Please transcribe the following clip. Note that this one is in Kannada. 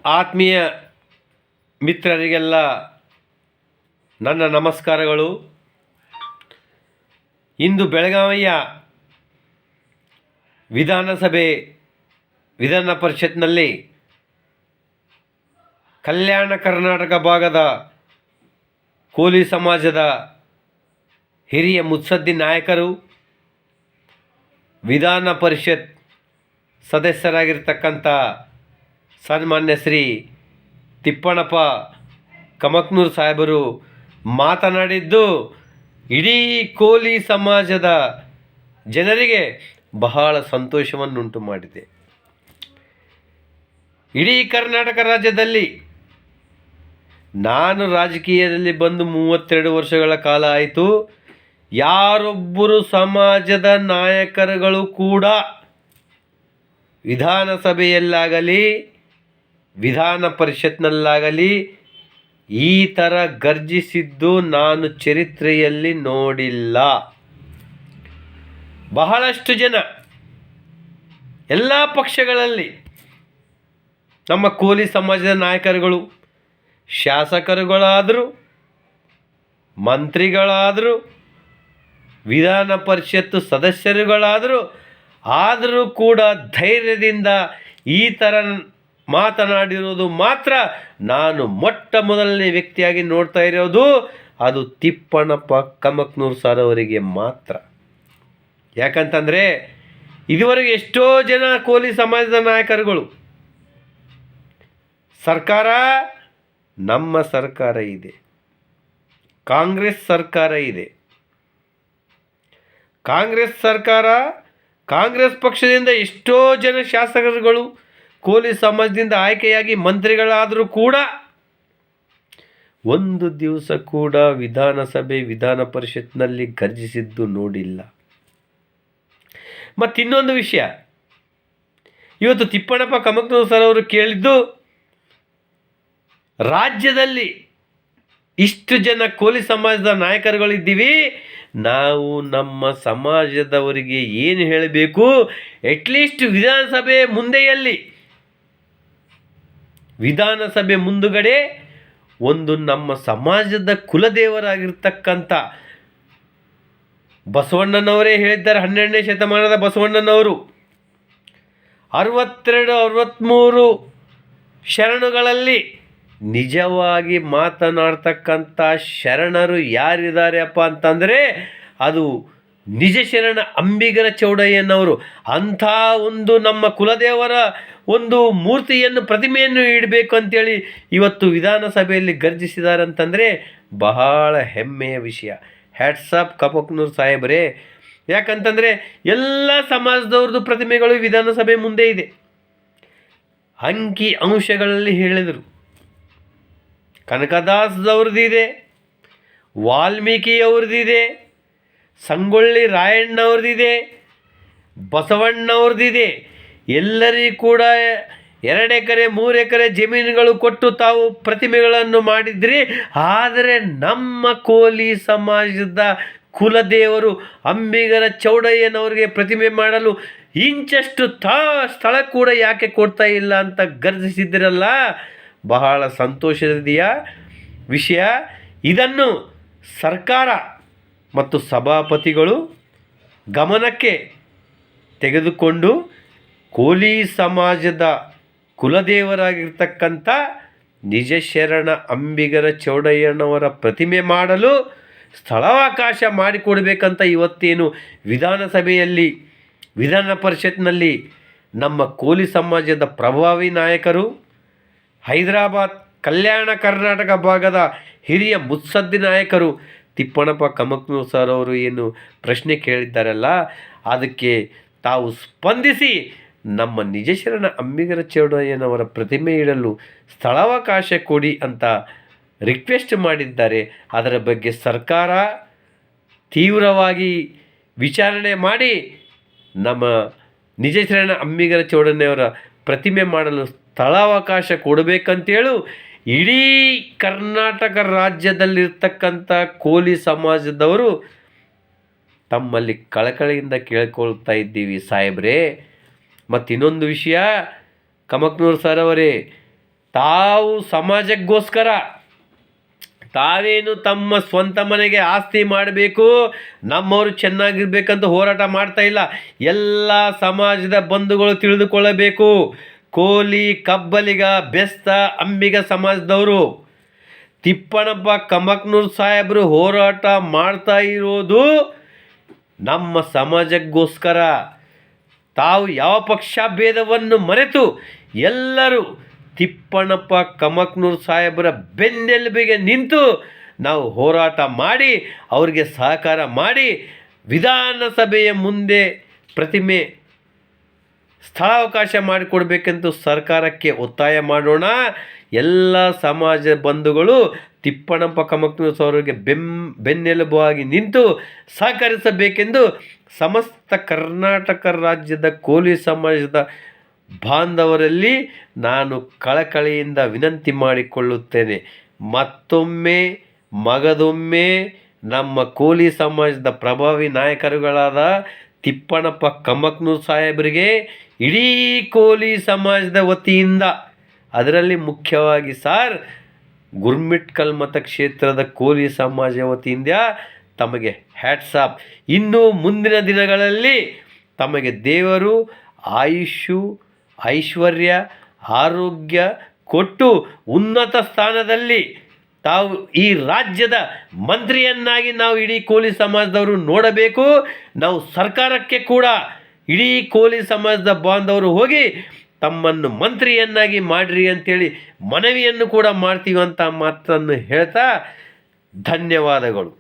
ಆತ್ಮೀಯ ಮಿತ್ರರಿಗೆಲ್ಲ ನನ್ನ ನಮಸ್ಕಾರಗಳು. ಇಂದು ಬೆಳಗಾವಿಯ ವಿಧಾನಸಭೆ ವಿಧಾನ ಪರಿಷತ್ನಲ್ಲಿ ಕಲ್ಯಾಣ ಕರ್ನಾಟಕ ಭಾಗದ ಕೋಲಿ ಸಮಾಜದ ಹಿರಿಯ ಮುತ್ಸದ್ದಿ ನಾಯಕರು, ವಿಧಾನ ಪರಿಷತ್ ಸದಸ್ಯರಾಗಿರ್ತಕ್ಕಂಥ ಸನ್ಮಾನ್ಯ ಶ್ರೀ ತಿಪ್ಪಣಪ್ಪ ಕಮಕ್ನೂರು ಸಾಹೇಬರು ಮಾತನಾಡಿದ್ದು ಇಡೀ ಕೋಲಿ ಸಮಾಜದ ಜನರಿಗೆ ಬಹಳ ಸಂತೋಷವನ್ನುಂಟು ಮಾಡಿದೆ. ಇಡೀ ಕರ್ನಾಟಕ ರಾಜ್ಯದಲ್ಲಿ ನಾನು ರಾಜಕೀಯದಲ್ಲಿ ಬಂದು 32 ವರ್ಷಗಳ ಕಾಲ ಆಯಿತು. ಯಾರೊಬ್ಬರು ಸಮಾಜದ ನಾಯಕರುಗಳು ಕೂಡ ವಿಧಾನಸಭೆಯಲ್ಲಾಗಲಿ ವಿಧಾನ ಪರಿಷತ್ನಲ್ಲಾಗಲಿ ಈ ಥರ ಗರ್ಜಿಸಿದ್ದು ನಾನು ಚರಿತ್ರೆಯಲ್ಲಿ ನೋಡಿಲ್ಲ. ಬಹಳಷ್ಟು ಜನ ಎಲ್ಲ ಪಕ್ಷಗಳಲ್ಲಿ ನಮ್ಮ ಕೋಲಿ ಸಮಾಜದ ನಾಯಕರುಗಳು, ಶಾಸಕರುಗಳಾದರೂ, ಮಂತ್ರಿಗಳಾದರೂ, ವಿಧಾನ ಪರಿಷತ್ತು ಆದರೂ ಕೂಡ ಧೈರ್ಯದಿಂದ ಈ ಥರ ಮಾತನಾಡಿರೋದು ಮಾತ್ರ ನಾನು ಮೊಟ್ಟ ಮೊದಲನೇ ವ್ಯಕ್ತಿಯಾಗಿ ನೋಡ್ತಾ ಇರೋದು ಅದು ತಿಪ್ಪಣಪ್ಪ ಕಮಕ್ನೂರು ಸರ್ ಅವರಿಗೆ ಮಾತ್ರ. ಯಾಕಂತಂದರೆ ಇದುವರೆಗೆ ಎಷ್ಟೋ ಜನ ಕೋಲಿ ಸಮಾಜದ ನಾಯಕರುಗಳು ಸರ್ಕಾರ, ನಮ್ಮ ಸರ್ಕಾರ ಇದೆ, ಕಾಂಗ್ರೆಸ್ ಸರ್ಕಾರ ಇದೆ, ಕಾಂಗ್ರೆಸ್ ಪಕ್ಷದಿಂದ ಎಷ್ಟೋ ಜನ ಶಾಸಕರುಗಳು ಕೋಲಿ ಸಮಾಜದಿಂದ ಆಯ್ಕೆಯಾಗಿ ಮಂತ್ರಿಗಳಾದರೂ ಕೂಡ ಒಂದು ದಿವಸ ಕೂಡ ವಿಧಾನಸಭೆ ವಿಧಾನ ಪರಿಷತ್ನಲ್ಲಿ ಗರ್ಜಿಸಿದ್ದು ನೋಡಿಲ್ಲ. ಮತ್ತು ಇನ್ನೊಂದು ವಿಷಯ, ಇವತ್ತು ತಿಪ್ಪಣಪ್ಪ ಕಮಕ್ನೂರು ಸರ್ ಅವರು ಕೇಳಿದ್ದು, ರಾಜ್ಯದಲ್ಲಿ ಇಷ್ಟು ಜನ ಕೋಲಿ ಸಮಾಜದ ನಾಯಕರುಗಳಿದ್ದೀವಿ, ನಾವು ನಮ್ಮ ಸಮಾಜದವರಿಗೆ ಏನು ಹೇಳಬೇಕು, ಅಟ್ಲೀಸ್ಟ್ ವಿಧಾನಸಭೆ ಮುಂದುಗಡೆ ಒಂದು ನಮ್ಮ ಸಮಾಜದ ಕುಲದೇವರಾಗಿರ್ತಕ್ಕಂಥ ಬಸವಣ್ಣನವರೇ ಹೇಳಿದ್ದಾರೆ. 12ನೇ ಶತಮಾನದ ಬಸವಣ್ಣನವರು 62-63 ಶರಣುಗಳಲ್ಲಿ ನಿಜವಾಗಿ ಮಾತನಾಡ್ತಕ್ಕಂಥ ಶರಣರು ಯಾರಿದ್ದಾರೆಪ್ಪ ಅಂತಂದರೆ ಅದು ನಿಜ ಶರಣ ಅಂಬಿಗರ ಚೌಡಯ್ಯನವರು. ಅಂಥ ಒಂದು ನಮ್ಮ ಕುಲದೇವರ ಒಂದು ಮೂರ್ತಿಯನ್ನು, ಪ್ರತಿಮೆಯನ್ನು ಇಡಬೇಕು ಅಂತೇಳಿ ಇವತ್ತು ವಿಧಾನಸಭೆಯಲ್ಲಿ ಗರ್ಜಿಸಿದ್ದಾರೆ ಅಂತಂದರೆ ಬಹಳ ಹೆಮ್ಮೆಯ ವಿಷಯ. ಹ್ಯಾಟ್ಸ್ ಆಫ್ ಕಮಕ್ನೂರು ಸಾಹೇಬರೇ. ಯಾಕಂತಂದರೆ ಎಲ್ಲ ಸಮಾಜದವ್ರದ್ದು ಪ್ರತಿಮೆಗಳು ವಿಧಾನಸಭೆ ಮುಂದೆ ಇದೆ. ಅಂಕಿ ಅಂಶಗಳಲ್ಲಿ ಹೇಳಿದರು, ಕನಕದಾಸದವ್ರದ್ದಿದೆ, ವಾಲ್ಮೀಕಿಯವ್ರದ್ದಿದೆ, ಸಂಗೊಳ್ಳಿ ರಾಯಣ್ಣವ್ರದ್ದಿದೆ, ಬಸವಣ್ಣವ್ರದ್ದಿದೆ. ಎಲ್ಲರಿಗೂ ಕೂಡ 2 ಎಕರೆ 3 ಎಕರೆ ಜಮೀನುಗಳು ಕೊಟ್ಟು ತಾವು ಪ್ರತಿಮೆಗಳನ್ನು ಮಾಡಿದ್ರಿ. ಆದರೆ ನಮ್ಮ ಕೋಲಿ ಸಮಾಜದ ಕುಲದೇವರು ಅಂಬಿಗರ ಚೌಡಯ್ಯನವರಿಗೆ ಪ್ರತಿಮೆ ಮಾಡಲು ಇಂಚಷ್ಟು ಸ್ಥಳ ಕೂಡ ಯಾಕೆ ಕೊಡ್ತಾ ಇಲ್ಲ ಅಂತ ಗರ್ಜಿಸಿದ್ರಲ್ಲ, ಬಹಳ ಸಂತೋಷದ ವಿಷಯ. ಇದನ್ನು ಸರ್ಕಾರ ಮತ್ತು ಸಭಾಪತಿಗಳು ಗಮನಕ್ಕೆ ತೆಗೆದುಕೊಂಡು ಕೋಲಿ ಸಮಾಜದ ಕುಲದೇವರಾಗಿರ್ತಕ್ಕಂಥ ನಿಜ ಶರಣ ಅಂಬಿಗರ ಚೌಡಯ್ಯನವರ ಪ್ರತಿಮೆ ಮಾಡಲು ಸ್ಥಳಾವಕಾಶ ಮಾಡಿಕೊಡಬೇಕಂತ ಇವತ್ತೇನು ವಿಧಾನಸಭೆಯಲ್ಲಿ ವಿಧಾನ ಪರಿಷತ್ನಲ್ಲಿ ನಮ್ಮ ಕೋಲಿ ಸಮಾಜದ ಪ್ರಭಾವಿ ನಾಯಕರು, ಹೈದರಾಬಾದ್ ಕಲ್ಯಾಣ ಕರ್ನಾಟಕ ಭಾಗದ ಹಿರಿಯ ಮುತ್ಸದ್ದಿ ನಾಯಕರು ತಿಪ್ಪಣಪ್ಪ ಕಮಕ್ನೂರು ಸರ್ ಅವರು ಏನು ಪ್ರಶ್ನೆ ಕೇಳಿದ್ದಾರಲ್ಲ, ಅದಕ್ಕೆ ತಾವು ಸ್ಪಂದಿಸಿ ನಮ್ಮ ನಿಜ ಶರಣ ಅಂಬಿಗರ ಚೌಡಯ್ಯನವರ ಪ್ರತಿಮೆ ಇಡಲು ಸ್ಥಳಾವಕಾಶ ಕೊಡಿ ಅಂತ ರಿಕ್ವೆಸ್ಟ್ ಮಾಡಿದ್ದಾರೆ. ಅದರ ಬಗ್ಗೆ ಸರ್ಕಾರ ತೀವ್ರವಾಗಿ ವಿಚಾರಣೆ ಮಾಡಿ ನಮ್ಮ ನಿಜ ಶರಣ ಅಂಬಿಗರ ಚೌಡಯ್ಯನವರ ಪ್ರತಿಮೆ ಮಾಡಲು ಸ್ಥಳಾವಕಾಶ ಕೊಡಬೇಕಂತೇಳು ಇಡೀ ಕರ್ನಾಟಕ ರಾಜ್ಯದಲ್ಲಿರ್ತಕ್ಕಂಥ ಕೋಲಿ ಸಮಾಜದವರು ತಮ್ಮಲ್ಲಿ ಕಳಕಳಿಯಿಂದ ಕೇಳ್ಕೊಳ್ತಾ ಇದ್ದೀವಿ ಸಾಹೇಬ್ರೇ. ಮತ್ತು ಇನ್ನೊಂದು ವಿಷಯ, ಕಮಕ್ನೂರು ಸರ್ ಅವರೇ, ತಾವು ಸಮಾಜಕ್ಕೋಸ್ಕರ ತಾವೇನು ತಮ್ಮ ಸ್ವಂತ ಮನೆಗೆ ಆಸ್ತಿ ಮಾಡಬೇಕು, ನಮ್ಮವರು ಚೆನ್ನಾಗಿರ್ಬೇಕಂತ ಹೋರಾಟ ಮಾಡ್ತಾ ಇಲ್ಲ. ಎಲ್ಲ ಸಮಾಜದ ಬಂಧುಗಳು ತಿಳಿದುಕೊಳ್ಳಬೇಕು. ಕೋಲಿ, ಕಬ್ಬಲಿಗ, ಬೆಸ್ತ, ಅಂಬಿಗ ಸಮಾಜದವರು ತಿಪ್ಪಣಪ್ಪ ಕಮಕ್ನೂರು ಸಾಹೇಬರು ಹೋರಾಟ ಮಾಡ್ತಾ ಇರೋದು ನಮ್ಮ ಸಮಾಜಕ್ಕೋಸ್ಕರ. ತಾವು ಯಾವ ಪಕ್ಷ ಭೇದವನ್ನು ಮರೆತು ಎಲ್ಲರೂ ತಿಪ್ಪಣಪ್ಪ ಕಮಕ್ನೂರು ಸಾಹೇಬರ ಬೆನ್ನೆಲುಬಿಗೆ ನಿಂತು ನಾವು ಹೋರಾಟ ಮಾಡಿ ಅವರಿಗೆ ಸಹಕಾರ ಮಾಡಿ ವಿಧಾನಸಭೆಯ ಮುಂದೆ ಪ್ರತಿಮೆ ಸ್ಥಳಾವಕಾಶ ಮಾಡಿಕೊಡ್ಬೇಕೆಂದು ಸರ್ಕಾರಕ್ಕೆ ಒತ್ತಾಯ ಮಾಡೋಣ. ಎಲ್ಲ ಸಮಾಜ ಬಂಧುಗಳು ತಿಪ್ಪಣಪ್ಪ ಕಮಕ್ನೂರು ಅವರಿಗೆ ಬೆನ್ನೆಲುಬಾಗಿ ನಿಂತು ಸಹಕರಿಸಬೇಕೆಂದು ಸಮಸ್ತ ಕರ್ನಾಟಕ ರಾಜ್ಯದ ಕೋಲಿ ಸಮಾಜದ ಬಾಂಧವರಲ್ಲಿ ನಾನು ಕಳಕಳಿಯಿಂದ ವಿನಂತಿ ಮಾಡಿಕೊಳ್ಳುತ್ತೇನೆ. ಮತ್ತೊಮ್ಮೆ ಮಗದೊಮ್ಮೆ ನಮ್ಮ ಕೋಲಿ ಸಮಾಜದ ಪ್ರಭಾವಿ ನಾಯಕರುಗಳಾದ ತಿಪ್ಪಣಪ್ಪ ಕಮಕ್ನೂರು ಸಾಹೇಬರಿಗೆ ಇಡೀ ಕೋಲಿ ಸಮಾಜದ ವತಿಯಿಂದ, ಅದರಲ್ಲಿ ಮುಖ್ಯವಾಗಿ ಗುರ್ಮಿಟ್ಕಲ್ ಮತಕ್ಷೇತ್ರದ ಕೋಲಿ ಸಮಾಜ ವತಿಯಿಂದ ತಮಗೆ ಹ್ಯಾಟ್ಸ್ ಆಫ್. ಇನ್ನು ಮುಂದಿನ ದಿನಗಳಲ್ಲಿ ತಮಗೆ ದೇವರು ಆಯುಷು, ಐಶ್ವರ್ಯ, ಆರೋಗ್ಯ ಕೊಟ್ಟು ಉನ್ನತ ಸ್ಥಾನದಲ್ಲಿ ತಾವು ಈ ರಾಜ್ಯದ ಮಂತ್ರಿಯನ್ನಾಗಿ ನಾವು ಇಡೀ ಕೋಲಿ ಸಮಾಜದವರು ನೋಡಬೇಕು. ನಾವು ಸರ್ಕಾರಕ್ಕೆ ಕೂಡ ಇಡೀ ಕೋಲಿ ಸಮಾಜದ ಬಾಂಧವರು ಹೋಗಿ ತಮ್ಮನ್ನು ಮಂತ್ರಿಯನ್ನಾಗಿ ಮಾಡಿರಿ ಅಂತೇಳಿ ಮನವಿಯನ್ನು ಕೂಡ ಮಾಡ್ತೀವಿ ಅಂತ ಮಾತನ್ನು ಹೇಳ್ತಾ ಧನ್ಯವಾದಗಳು.